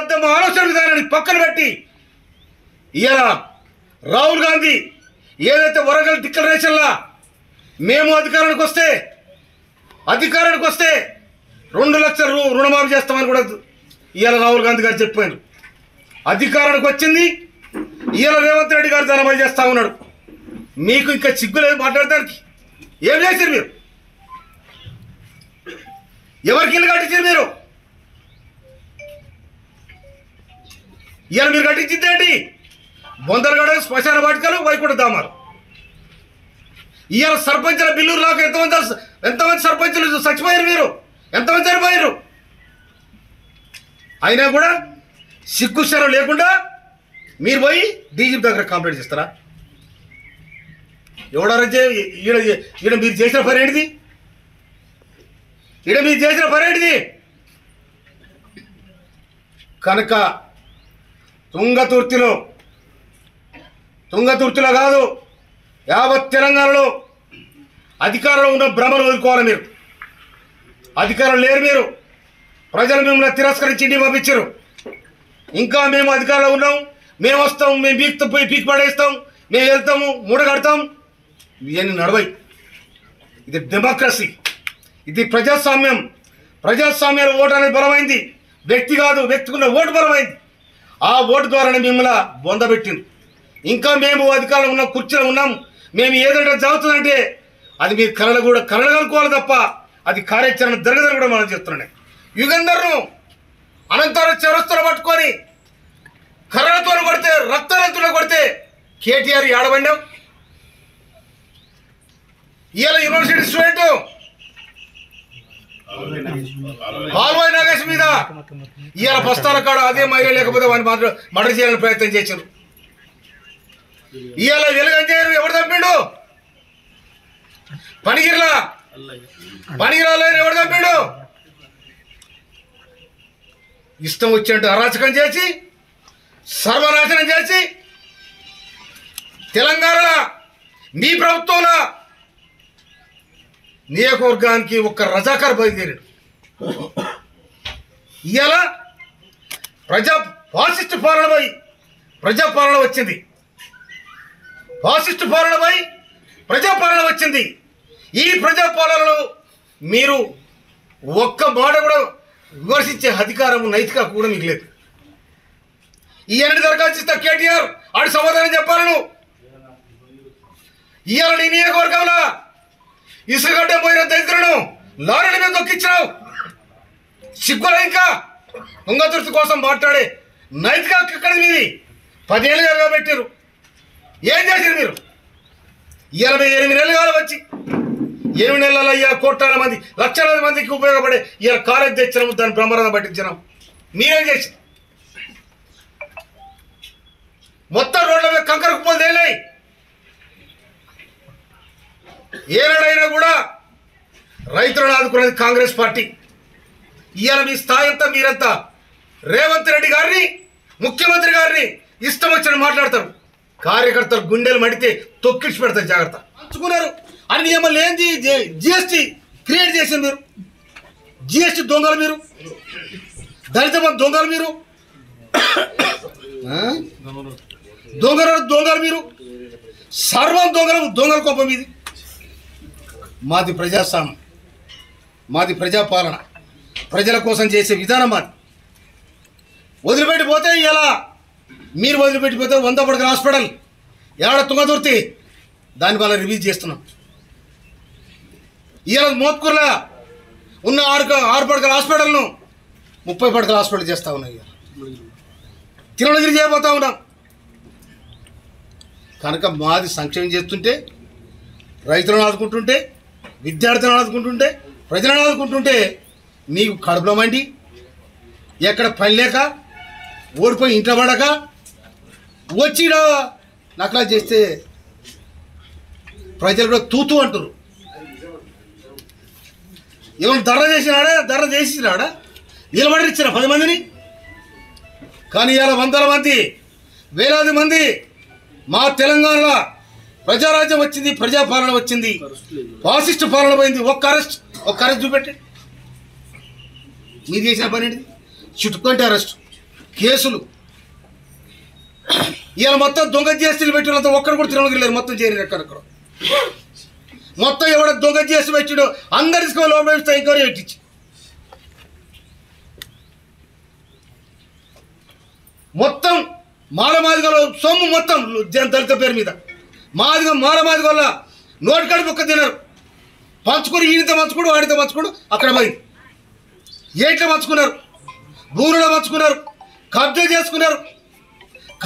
దద్దమ్మ ఆలోచన విధానాన్ని పక్కన పెట్టి ఇలా రాహుల్ గాంధీ ఏదైతే వరంగల్ డిక్లరేషన్లా మేము అధికారానికి వస్తే 2 లక్షల రుణమాఫీ చేస్తామని కూడా ఇవాళ రాహుల్ గాంధీ గారు చెప్పారు. అధికారానికి వచ్చింది ఇవాళ రేవంత్ రెడ్డి గారు దాని అమలు చేస్తూ ఉన్నాడు. మీకు ఇంకా సిగ్గులేదు మాట్లాడటానికి. ఏం చేశారు మీరు? ఎవరికి ఇల్లు కట్టించారు మీరు? ఇవాళ మీరు కట్టించింది ఏంటి? బొందరగడ శ్మశాన వాటికలు వైకుంఠ ధామాలు. ఇవాళ సర్పంచుల బిల్లు రాక ఎంతమంది సర్పంచులు చచ్చిపోయారు మీరు? ఎంతమంది చనిపోయారు? అయినా కూడా సిగ్గుశరం లేకుండా మీరు పోయి డీజీపీ దగ్గర కంప్లైంట్ చేస్తారా? ఎవడారంటే ఈడ మీరు చేసిన పని ఏంటిది? కనుక తుంగతుర్తిలో కాదు, యావత్ తెలంగాణలో అధికారంలో ఉన్న భ్రమను వదులుకోవాలి. మీరు అధికారం లేరు. మీరు ప్రజలు మిమ్మల్ని తిరస్కరించి ఇంటికి పంపించారు. ఇంకా మేము అధికారంలో ఉన్నాం, మేము వస్తాం, మేము పీక్ పడేస్తాం, మేము వెళ్తాము, మూడ కడతాం. ఇవన్నీ నడవై. ఇది డెమోక్రసీ, ఇది ప్రజాస్వామ్యంలో ఓటు అనేది బలమైంది. వ్యక్తి కాదు, వ్యక్తికున్న ఓటు బలమైంది. ఆ ఓటు ద్వారానే మిమ్మల్ని బొందబెట్టింది. ఇంకా మేము అధికారంలో ఉన్నాం, కుర్చీలో ఉన్నాం, మేము ఏదంటే జరుగుతుందంటే అది మీరు కలగనుకోవాలి తప్ప అది కార్యాచరణ జరగదని కూడా మనం చెప్తున్నాం. యుగంధర్ను అనంతరం చౌరస్తాలో పట్టుకొని కర్రలతో కొడితే, రక్తాలతో కొడితే కేటీఆర్ ఏడబండావు. ఇవాళ యూనివర్సిటీ స్టూడెంట్ పాల్వాయి నాగేశ్ మీద ఇవాళ బస్తాల కాడ అదే మహిళ లేకపోతే వాడిని మర్డర్ చేయాలని ప్రయత్నం చేశారు. ఇవాళ వెలుగంజేరు ఎవడు చంపాడు? పనిగిరాలో ఎవడు చంపాడు? ఇష్టం వచ్చినట్టు అరాచకం చేసి, సర్వనాశనం చేసి, తెలంగాణలో మీ ప్రభుత్వంలో నియోజకవర్గానికి ఒక్క రజాకార్ బయలుదేరాడు. ఇవాళ ఫాసిస్ట్ పాలనపై ప్రజాపాలన వచ్చింది. ఈ ప్రజాపాలనలో మీరు ఒక్క మాట కూడా విమర్శించే అధికారం, నైతిక కూడా మీకు లేదు. ఈ అన్ని దరఖాస్తు ఇస్తా కేటీఆర్ ఆడి సమాధానం చెప్పాలను. ఇవాళ నీ నియోజకవర్గంలో ఇసుగడ్డ పోయిన దరిద్రులను లారీల మీద దొక్కించినావు. సిగ్గులా ఇంకా తుంగతుర్తి కోసం మాట్లాడే నైతిక ఎక్కడ మీది? 10 ఏళ్ళుగా పెట్టారు. ఏం చేశారు మీరు? 88 నెలలు కాలం వచ్చి 8 నెలల్లో ఇవాళ కోట్లాది మంది, లక్షలాది మందికి ఉపయోగపడే ఇవాళ కాలేజ్ తెచ్చినాము, దాన్ని బ్రహ్మరథం పట్టించినాం. మీరేం చేశారు? మొత్తం రోడ్ల మీద కంకర కుప్పలు తేలాయి. ఏనాడైనా కూడా రైతులను ఆదుకునేది కాంగ్రెస్ పార్టీ. ఇవాళ మీ స్థాయి అంతా మీరంతా రేవంత్ రెడ్డి గారిని, ముఖ్యమంత్రి గారిని ఇష్టం వచ్చిన మాట్లాడతారు. కార్యకర్తలు గుండెలు మడితే తొక్కించి పెడతారు. జాగ్రత్త. పంచుకున్నారు అని నియమాలు ఏంది? జిఎస్టీ క్రియేట్ చేసింది మీరు. జిఎస్టీ దొంగలు మీరు, దళిత దొంగలు మీరు, దొంగలు మీరు, సర్వం దొంగల కోపం ఇది. మాది ప్రజాస్వామ్యం, మాది ప్రజాపాలన, ప్రజల కోసం చేసే విధానం మాది. వదిలిపెట్టిపోతే ఇలా మీరు వదిలిపెట్టిపోతే 100 పడకల హాస్పిటల్ ఏడ తుంగతుర్తి దానివల్ల రివ్యూ చేస్తున్నాం. ఇవాళ మోత్కూరులో ఉన్న 6 పడకల హాస్పిటల్ను 30 పడకల హాస్పిటల్ చేస్తూ ఉన్నాం. ఇవాళ తిరుమలగిరి చేయబోతూ ఉన్నాం. కనుక మాది సంక్షేమం చేస్తుంటే, రైతులను ఆదుకుంటుంటే, విద్యార్థులను ఆదుకుంటుంటే, ప్రజలను ఆదుకుంటుంటే నీకు కడుపులో మండి ఎక్కడ పని లేక ఓడిపోయి ఇంట్లో పడక వచ్చి నకలా చేస్తే ప్రజలు కూడా తూతూ అంటారు. ఏమైనా ధర చేసినాడా నిలబడిచ్చిన 10 మందిని. కానీ ఇలా వందల మంది, వేలాది మంది మా తెలంగాణలో ప్రజారాజ్యం వచ్చింది, ప్రజాపాలన వచ్చింది, ఫాసిస్ట్ పాలన పోయింది. ఒక్క అరెస్ట్ చూపెట్టి మీరు చేసిన పని ఏంటిది? చుట్టుకుంటే అరెస్ట్. కేసులు. ఇలా మొత్తం దొంగ జిఎస్టీలు పెట్టినంత ఒక్కరు కూడా తిరగలేరు, మొత్తం చేరి ఎక్కడెక్కడ మొత్తం ఎవడ దొంగ జిఎస్టీ పెట్టిడో అందరి తీసుకో లోపల ఎంక్వైరీ పెట్టించి మొత్తం మాలమాదిగలో సొమ్ము మొత్తం దళిత పేరు మీద మాలమాదిగ వల్ల నోటి కాడి బుక్క తినరు, పంచుకొని ఈయనతో పంచుకోడు వాడితో పంచుకోడు. అక్కడ పోయి ఏట్లో పంచుకున్నారు, భూములలో పంచుకున్నారు, కబ్జా చేసుకున్నారు,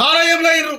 కాలయంలో అయ్యారు.